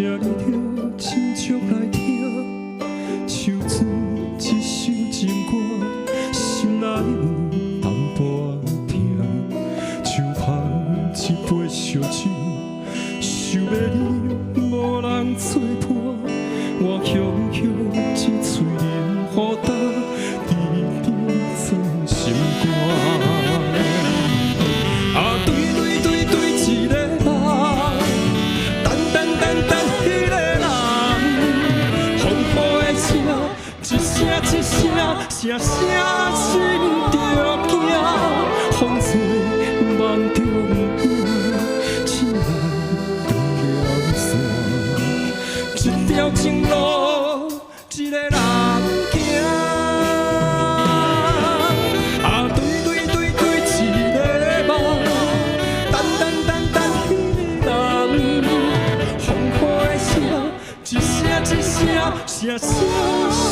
你着真足来听，唱出一首情歌，心内有暗波听，像捧一杯烧酒，想要你无人作伴，我强强一嘴饮予干，甜甜做心肝。啊，对对对对，一个人，等迄个人，风雨的声，一声一声，声声心着惊，风吹梦中影，醒来断了线，一条情路，一个人行。啊，对对对对，一个梦，等迄个人，风雨的声，一声一声，声声。